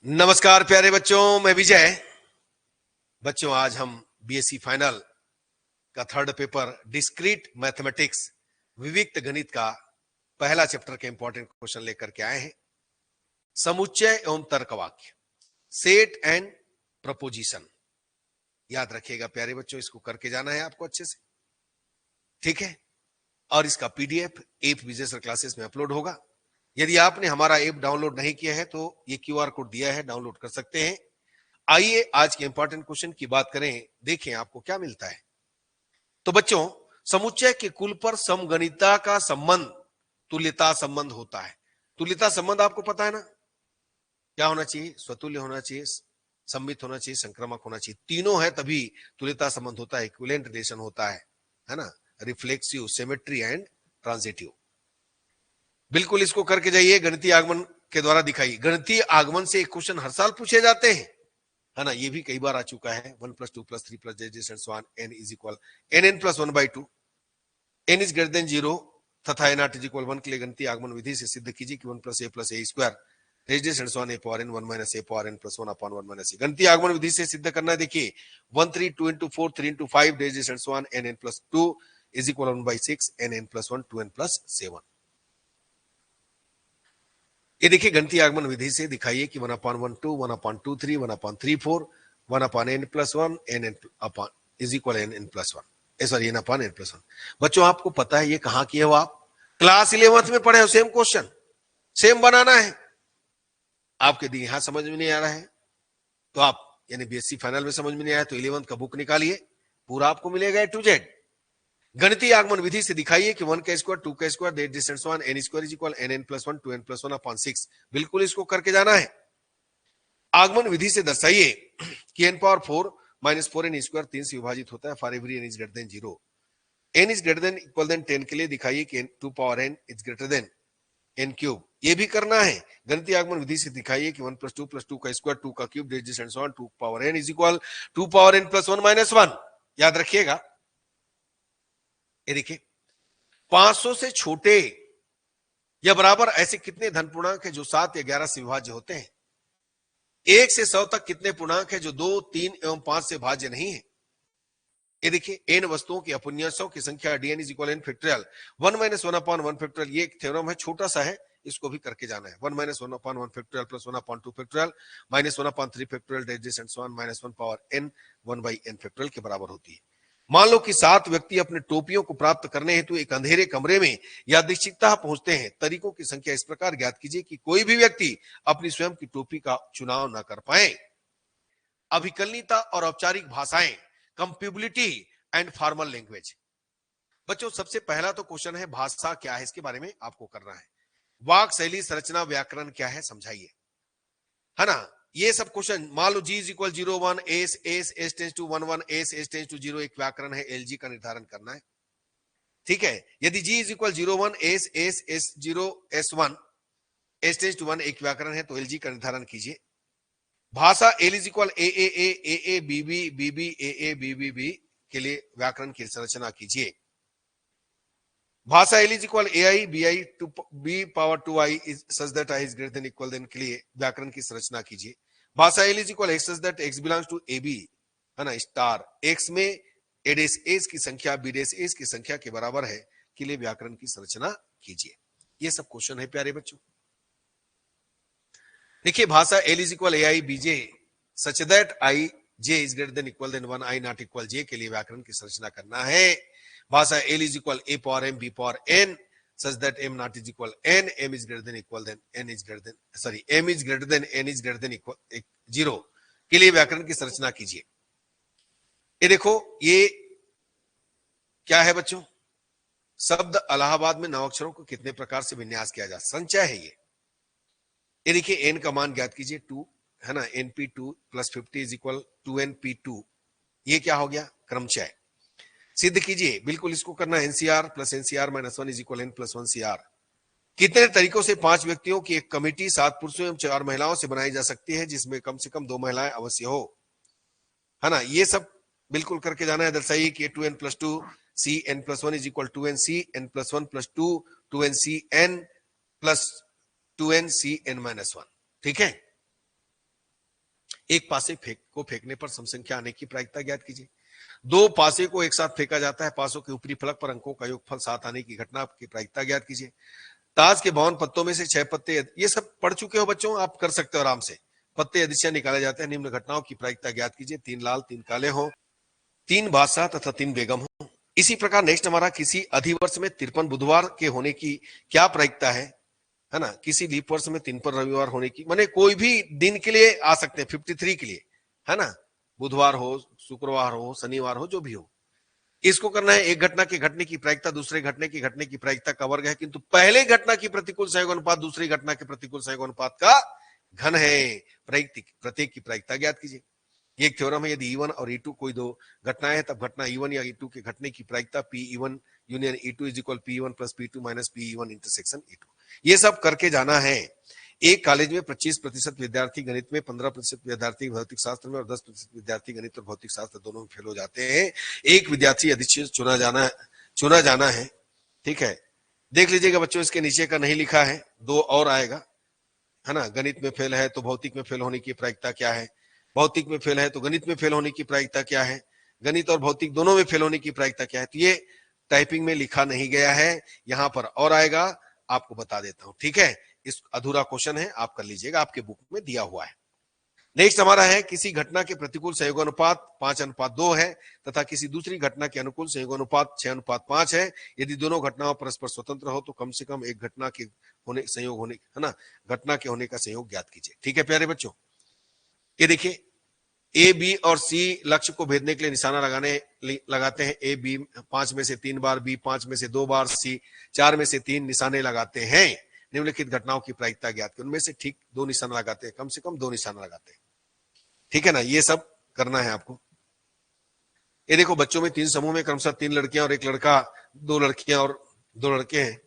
नमस्कार प्यारे बच्चों, मैं विजय। बच्चों, आज हम बीएससी फाइनल का थर्ड पेपर डिस्क्रीट मैथमेटिक्स विविक्त गणित का पहला चैप्टर के इंपॉर्टेंट क्वेश्चन लेकर के आए हैं। समुच्चय एवं तर्कवाक्य, सेट एंड प्रपोजिशन। याद रखिएगा प्यारे बच्चों, इसको करके जाना है आपको अच्छे से, ठीक है। और इसका पीडीएफ एप विजय सर क्लासेस में अपलोड होगा। यदि आपने हमारा ऐप डाउनलोड नहीं किया है तो ये क्यूआर कोड दिया है, डाउनलोड कर सकते हैं। आइए आज के इंपॉर्टेंट क्वेश्चन की बात करें, देखें आपको क्या मिलता है। तो बच्चों, समुच्चय के कुल पर समगणिता का संबंध तुल्यता संबंध होता है। तुल्यता संबंध आपको पता है ना, क्या होना चाहिए? स्वतुल्य होना चाहिए, सममित होना चाहिए, संक्रामक होना चाहिए। तीनों है तभी तुल्यता संबंध होता है, इक्विवेलेंट रिलेशन होता है ना। Reflexive, symmetry and transitive. बिल्कुल इसको करके जाइए, गणितीय आगमन के द्वारा दिखाइए। गणितीय आगमन से एक क्वेश्चन हर साल पूछे जाते हैं, है ना। ये भी कई बार आ चुका है। 1 + 2 + 3 + j n is equal n + 1/2, n is greater than 0 तथा n ≠ 1 के लिए गणितीय आगमन विधि से सिद्ध कीजिए कि 1 + a + a² a power n 1 - a power n + 1/1 - a। गणितीय आगमन विधि से सिद्ध करना है। देखिए 1 3 2 × 4 3 × 5 n + 2 is equal 1/6 n + 1 2n + 7। ये देखिए गणितीय आगमन विधि से दिखाइए कि 1/12 1/23 1/34 1/n + 1 n is equal n + 1, sorry n/n + 1। बच्चों आपको पता है ये कहां किए हो? आप क्लास 11th में पढ़े हो। सेम क्वेश्चन सेम बनाना है। आपके दिन यहां समझ में नहीं आ रहा है तो आप यानी बीएससी फाइनल में समझ में नहीं आया तो 11th का बुक निकालिए, पूरा आपको मिलेगा A to Z। गणितीय आगमन विधि से दिखाइए कि 1 का स्क्वायर 2 का square n² is equal n + 1 2n + 1/6। बिल्कुल इसको करके जाना है। आगमन विधि से दर्शाइए कि n⁴ - 4n² 3 से विभाजित होता है for every n is greater than 0। n is greater than equal than 10 के लिए दिखाइए कि 2n is greater then n³। ये भी करना है। गणितीय आगमन विधि से दिखाइए कि 1 + 2 + 2 का स्क्वायर 2 का cube 2n is equal 2n + 1 - 1। याद रखिएगा। ये देखिए 500 से छोटे या बराबर ऐसे कितने धन पूर्णांक है जो 7 या 11 से विभाज्य होते हैं? 1 से 100 तक कितने पूर्णांक है जो 2 3 एवं 5 से भाज्य नहीं है? ये देखिए n वस्तुओं की अपूर्णांकों की संख्या dn is equal n factorial 1 - 1/1 factorial. ये एक थ्योरम है, छोटा सा है, इसको भी करके जाना है। 1 - 1/1 factorial + 1/2 factorial -1/3 factorial -1 power n 1/n factorial के बराबर होती है। मान लो कि 7 व्यक्ति अपने टोपियों को प्राप्त करने हेतु एक अंधेरे कमरे में यादृच्छिकतः पहुंचते हैं। तरीकों की संख्या इस प्रकार ज्ञात कीजिए कि कोई भी व्यक्ति अपनी स्वयं की टोपी का चुनाव न कर पाए। अभिकलनीयता और औपचारिक भाषाएं, कंपेबिलिटी एंड फॉर्मल लैंग्वेज। बच्चों सबसे पहला तो क्वेश्चन है भाषा क्या है, इसके बारे में आपको करना है। वाक शैली, संरचना, व्याकरण क्या है समझाइए, है ना। ये सब क्वेश्चन मान लो g is equal 0 1 s tends to 1 1 s tends to 0 एक व्याकरण है, lg का निर्धारण करना है, ठीक है। यदि g is equal 0 1 s 0 s1 s tends to 1 एक व्याकरण है तो lg का निर्धारण कीजिए। भाषा l is equal a a a a a b b b b a a b b b के लिए व्याकरण की संरचना कीजिए। भाषा l is equal a i b i to b power 2 i such that i is greater than equal than के लिए व्याकरण की संरचना कीजिए। भाषा l is equal x such that x belongs to a b, है ना, स्टार x में a डैश s की संख्या b डैश s की संख्या के बराबर है के लिए व्याकरण की संरचना कीजिए। ये सब क्वेश्चन है प्यारे बच्चों। देखिए भाषा l is equal a i b j such that i j is greater than equal than 1 i not equal j के लिए व्याकरण की संरचना करना है। भाषा l is equal a power m b power n such that m not is equal n, m is greater than equal than n is greater than sorry m is greater than n is greater than equal 0 के लिए व्याकरण की संरचना कीजिए। ये देखो ये क्या है बच्चों? शब्द इलाहाबाद में 9 अक्षरों को कितने प्रकार से विन्यास किया जा, संचय है ये देखिए n का मान ज्ञात कीजिए 2, है ना। np2 + 50 is equal 2np2। ये क्या हो गया? क्रमचय। सिद्ध कीजिए। बिल्कुल इसको करना है। NCR + NCR - 1 is equal n + 1 CR। कितने तरीकों से 5 व्यक्तियों की एक कमेटी 7 पुरुषों एवं 4 महिलाओं से बनाई जा सकती है जिसमें कम से कम 2 महिलाएं अवश्य हो, है ना। ये सब बिल्कुल करके जाना है। दर्शाइए कि 2n + 2 c n + 1 is equal 2nc n + 1 + 2 2nc n + 2nc n - 1, ठीक है। एक पासे को फेंकने पर सम संख्या आने की प्रायिकता ज्ञात कीजिए। दो पासे को एक साथ फेंका जाता है, पासों के ऊपरी फलक पर अंकों का योगफल 7 आने की घटना की प्रायिकता ज्ञात कीजिए। ताश के 52 पत्तों में से 6 पत्ते, ये सब पढ़ चुके हो बच्चों, आप कर सकते हो आराम से। पत्ते यदि से निकाले जाते हैं, निम्न घटनाओं की प्रायिकता ज्ञात कीजिए। 3 लाल 3 काले हो, 3 बादशाह तथा 3 बेगम हो। इसी प्रकार नेक्स्ट हमारा किसी अधिवर्ष में 53 बुधवार के होने की क्या प्रायिकता है ना। किसी लीप वर्ष में 53 रविवार होने की, माने कोई भी दिन के लिए आ सकते हैं 53 के लिए, है ना। बुधवार हो, शुक्रवार हो, शनिवार हो, जो भी हो। इसको करना है, एक घटना के घटने की प्रायिकता दूसरे घटने की घटने की प्रायिकता का वर्ग है, किंतु पहले घटना की प्रतिकूल सहयोग अनुपात दूसरी घटना के प्रतिकूल सहयोग अनुपात का घन है। प्रत्येक की प्रायिकता ज्ञात कीजिए। ये एक थ्योरम है, यदि E1 और E2 कोई दो घटनाएं हैं, तब घटना E1 या E2 के घटने की प्रायिकता P1 union E2 is equal P1 plus P2 minus P1 intersection E2। ये सब करके जाना है। एक कॉलेज में 25% विद्यार्थी गणित में, 15% विद्यार्थी भौतिक शास्त्र में और 10% विद्यार्थी गणित और भौतिक शास्त्र दोनों में फेल हो जाते हैं। एक विद्यार्थी अधिशेष चुना जाना है। ठीक है, देख लीजिएगा बच्चों, इसके नीचे का नहीं लिखा है, 2 और आएगा, है ना। गणित में फेल है तो भौतिक में फेल होने की प्रायिकता क्या है, भौतिक में फेल है तो गणित में फेल होने की प्रायिकता क्या है, गणित और भौतिक दोनों में फेल होने की प्रायिकता क्या है। तो ये टाइपिंग में लिखा नहीं गया है, यहां पर और आएगा, आपको बता देता हूं। ठीक है, इस अधूरा क्वेश्चन है, आप कर लीजिएगा, आपके बुक में दिया हुआ है। नेक्स्ट हमारा है, किसी घटना के प्रतिकूल सहयोगानुपात 5:2 है तथा किसी दूसरी घटना के अनुकूल सहयोगानुपात 6:5 है। यदि दोनों घटनाओं परस्पर स्वतंत्र हो तो कम से कम एक घटना के संयोग होने, है ना, घटना के होने का संयोग ज्ञात कीजिए। ठीक है प्यारे बच्चों, ये देखिए, ए बी और सी लक्ष्य को भेदने के लिए निशाना लगाते हैं। ए बी 5 में से 3 बार, बी 5 में से 2 बार, सी 4 में से 3 निशाने लगाते हैं। निम्नलिखित घटनाओं की प्रायिकता ज्ञात करें। उनमें से ठीक 2 निशाना लगाते हैं, कम से कम 2 निशाना लगाते हैं। ठीक है ना, ये सब करना है आपको। ये देखो, बच्चों में 3 समूह में क्रमशः 3 लड़कियां और 1 लड़का, 2 लड़कियां और 2 लड़के हैं,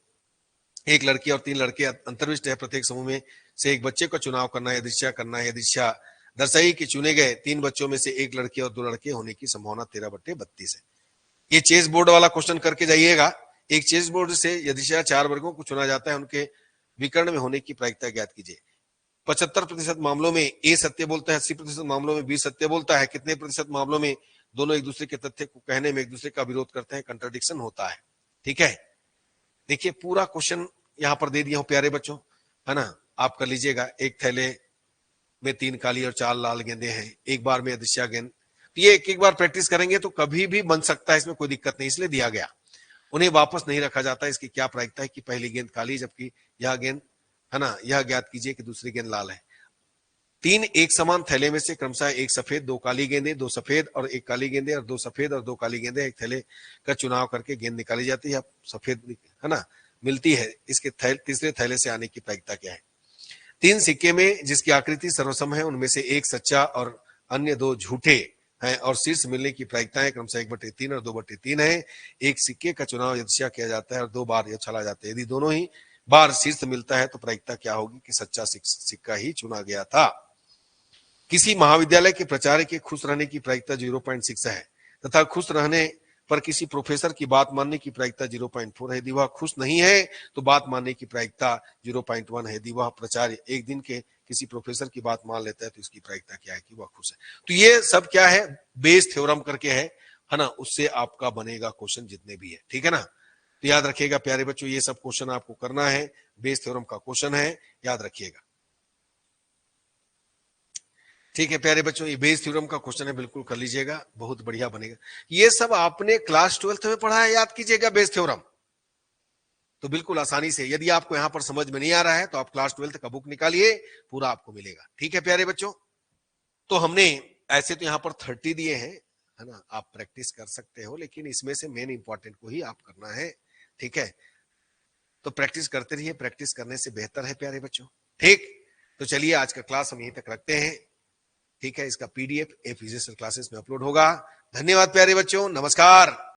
1 लड़की और 3 लड़के अंतर्विष्ट है। प्रत्येक समूह में से एक बच्चे का चुनाव करना है, यदृच्छा करना है। यदृच्छा दर्शाई कि चुने गए 3 बच्चों में से 1 लड़की और 2 लड़के होने की संभावना 13/32 है। ये चेस बोर्ड वाला क्वेश्चन करके जाइएगा। एक चेस बोर्ड से यदृच्छा 4 वर्गों को चुना जाता है, उनके विकर्ण में होने की प्रायिकता ज्ञात कीजिए। 75% मामलों में ए सत्य बोलता है, 80% मामलों में बी सत्य बोलता है। कितने प्रतिशत मामलों में दोनों एक दूसरे के तथ्य को कहने में एक दूसरे का विरोध करते हैं, कंट्राडिक्शन होता है। ठीक है, देखिए पूरा क्वेश्चन यहां पर दे दिया हूं प्यारे बच्चों, है ना। आप कर लीजिएगा। एक थैले में 3 काली और 4 लाल गेंदे हैं, एक बार में अदृश्य गेंद। ये एक बार प्रैक्टिस करेंगे तो कभी भी बन सकता है, इसमें कोई दिक्कत नहीं, इसलिए दिया गया। उन्हें वापस नहीं रखा जाता। इसकी क्या प्रायिकता है कि पहली गेंद काली जबकि यह गेंद, है ना, यह ज्ञात कीजिए कि दूसरी गेंद लाल है। 3 एक समान थैले में से क्रमशः 1 सफेद 2 काली गेंदे, 2 सफेद और 1 काली गेंदे और 2 सफेद और 2 काली गेंदे, एक थैले का चुनाव करके गेंद निकाली जाती है, सफेद, है ना, मिलती है। इसके तीसरे थैले से आने की प्रायिकता क्या है। 3 सिक्के में जिसकी आकृति सर्वसम है, उनमें से एक सच्चा और अन्य 2 झूठे हैं और शीर्ष मिलने की प्रायिकताएं क्रमशः 1/3 और 2/3 है। एक सिक्के का चुनाव यदृच्छा किया जाता है और 2 बार यह चला जाता है। यदि दोनों ही बार शीर्ष मिलता है तो प्रायिकता क्या होगी कि सच्चा सिक्का ही चुना गया था। किसी महाविद्यालय के प्राचार्य के खुश रहने की प्रायिकता 0.6 है तथा खुश रहने पर किसी प्रोफेसर की बात मानने की प्रायिकता 0.4 है। यदि वह खुश नहीं है तो बात मानने की प्रायिकता 0.1 है। यदि वह प्राचार्य एक दिन के किसी प्रोफेसर की बात मान लेता है तो इसकी प्रायिकता क्या है कि वह खुश है। तो ये सब क्या है, बेस थ्योरम करके है ना, उससे आपका बनेगा क्वेश्चन जितने भी है। ठीक है ना, तो याद रखिएगा प्यारे बच्चों, ये सब क्वेश्चन आपको करना है, बेस थ्योरम का क्वेश्चन है, याद रखिएगा। ठीक है प्यारे बच्चों, ये बेस थ्योरम का क्वेश्चन है, बिल्कुल कर लीजिएगा, बहुत बढ़िया बनेगा। ये सब आपने क्लास 12th में पढ़ा है, याद कीजिएगा बेस थ्योरम, तो बिल्कुल आसानी से। यदि आपको यहां पर समझ में नहीं आ रहा है तो आप क्लास 12th का बुक निकालिए, पूरा आपको मिलेगा। ठीक है प्यारे बच्चों, तो हमने ऐसे तो यहां पर 30 दिए हैं, है ना, आप प्रैक्टिस कर सकते हो, लेकिन इसमें से मेन इंपॉर्टेंट को ही आप करना है। ठीक है, तो प्रैक्टिस करते रहिए, प्रैक्टिस करने से बेहतर है प्यारे बच्चों। ठीक, तो चलिए आज का क्लास हम यहीं तक रखते हैं। ठीक है, इसका PDF फिजिक्स क्लासेस में अपलोड होगा। धन्यवाद प्यारे बच्चों, नमस्कार।